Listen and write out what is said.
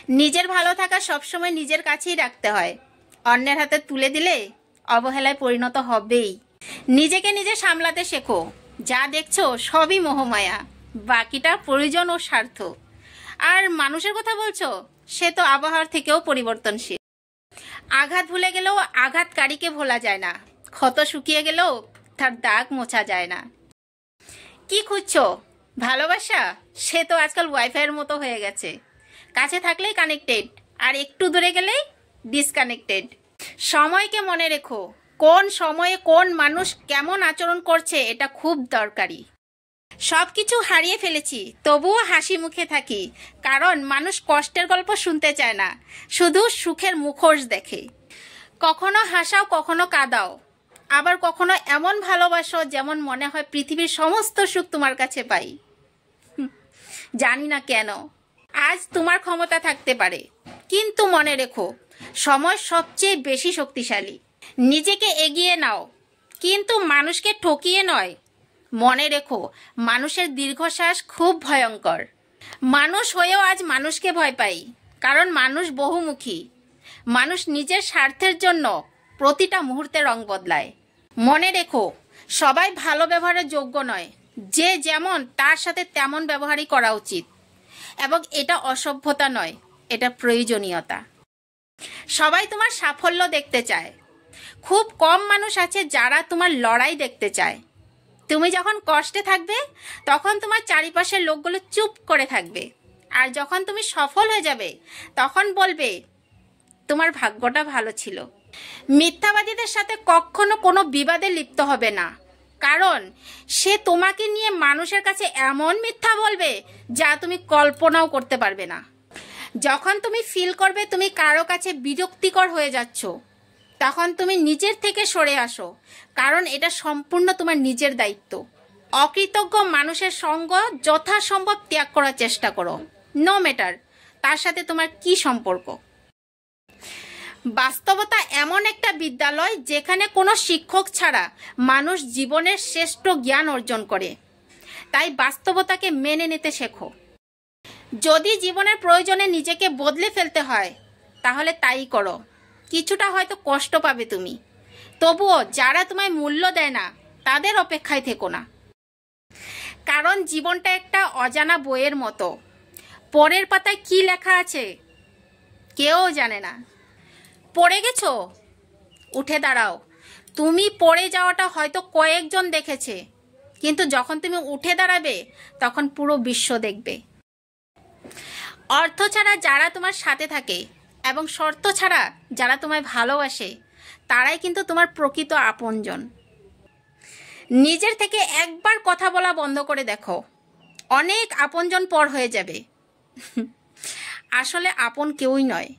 নিজের ভালো থাকা সবসময় নিজের কাছেই রাখতে হয়। অন্যের হাতে তুলে দিলে অবহেলায় পরিণত হবেই। নিজেকে নিজে সামলাতে শেখো। যা দেখছো সবই মোহমায়া, বাকিটা প্রয়োজন ও স্বার্থ। আর মানুষের কথা বলছো, সে তো আবহাওয়ার থেকেও পরিবর্তনশীল। আঘাত ভুলে গেলেও আঘাতকারীকে ভোলা যায় না, ক্ষত শুকিয়ে গেলেও তার দাগ মোছা যায় না। কি খুঁজছো? ভালোবাসা? সে তো আজকাল ওয়াইফাইয়ের মতো হয়ে গেছে। কাছে থাকলেই কানেক্টেড, আর একটু দূরে গেলেই ডিসকানেক্টেড। সময়কে মনে রেখো, কোন সময়ে কোন মানুষ কেমন আচরণ করছে এটা খুব দরকারি। সব কিছু হারিয়ে ফেলেছি, তবুও হাসি মুখে থাকি, কারণ মানুষ কষ্টের গল্প শুনতে চায় না, শুধু সুখের মুখোশ দেখে। কখনো হাসাও, কখনো কাঁদাও, আবার কখনো এমন ভালোবাসো যেমন মনে হয় পৃথিবীর সমস্ত সুখ তোমার কাছে পাই। জানি না কেন আজ তোমার ক্ষমতা থাকতে পারে, কিন্তু মনে রেখো সময় সবচেয়ে বেশি শক্তিশালী। নিজেকে এগিয়ে নাও, কিন্তু মানুষকে ঠকিয়ে নয়। মনে রেখো মানুষের দীর্ঘশ্বাস খুব ভয়ঙ্কর। মানুষ হয়েও আজ মানুষকে ভয় পাই, কারণ মানুষ বহুমুখী। মানুষ নিজের স্বার্থের জন্য প্রতিটা মুহূর্তে রং বদলায়। মনে রেখো সবাই ভালো ব্যবহারের যোগ্য নয়। যে যেমন তার সাথে তেমন ব্যবহারই করা উচিত, এবং এটা অসভ্যতা নয়, এটা প্রয়োজনীয়তা। সবাই তোমার সাফল্য দেখতে চায়, খুব কম মানুষ আছে যারা তোমার লড়াই দেখতে চায়। তুমি যখন কষ্টে থাকবে তখন তোমার চারিপাশের লোকগুলো চুপ করে থাকবে, আর যখন তুমি সফল হয়ে যাবে তখন বলবে তোমার ভাগ্যটা ভালো ছিল। মিথ্যাবাদীদের সাথে কখনো কোনো বিবাদে লিপ্ত হবে না, কারণ সে তোমাকে নিয়ে মানুষের কাছে এমন মিথ্যা বলবে যা তুমি কল্পনাও করতে পারবে না। যখন তুমি ফিল করবে তুমি কারো কাছে বিরক্তিকর হয়ে যাচ্ছ, তখন তুমি নিজের থেকে সরে আসো, কারণ এটা সম্পূর্ণ তোমার নিজের দায়িত্ব। অকৃতজ্ঞ মানুষের সঙ্গ যথাসম্ভব ত্যাগ করার চেষ্টা করো, নো ম্যাটার তার সাথে তোমার কি সম্পর্ক। বাস্তবতা এমন একটা বিদ্যালয় যেখানে কোনো শিক্ষক ছাড়া মানুষ জীবনের শ্রেষ্ঠ জ্ঞান অর্জন করে। তাই বাস্তবতাকে মেনে নিতে শেখো। যদি জীবনের প্রয়োজনে নিজেকে বদলে ফেলতে হয় তাহলে তাই করো। কিছুটা হয়তো কষ্ট পাবে তুমি, তবুও যারা তোমায় মূল্য দেয় না তাদের অপেক্ষায় থেকো না, কারণ জীবনটা একটা অজানা বইয়ের মতো। পরের পাতায় কি লেখা আছে কেউ জানে না। পড়ে গেছো? উঠে দাঁড়াও। তুমি পড়ে যাওয়াটা হয়তো কয়েকজন দেখেছে, কিন্তু যখন তুমি উঠে দাঁড়াবে তখন পুরো বিশ্ব দেখবে। অর্থ ছাড়া যারা তোমার সাথে থাকে এবং শর্ত ছাড়া যারা তোমায় ভালোবাসে, তারাই কিন্তু তোমার প্রকৃত আপনজন। নিজের থেকে একবার কথা বলা বন্ধ করে দেখো, অনেক আপনজন পর হয়ে যাবে। আসলে আপন কেউই নয়,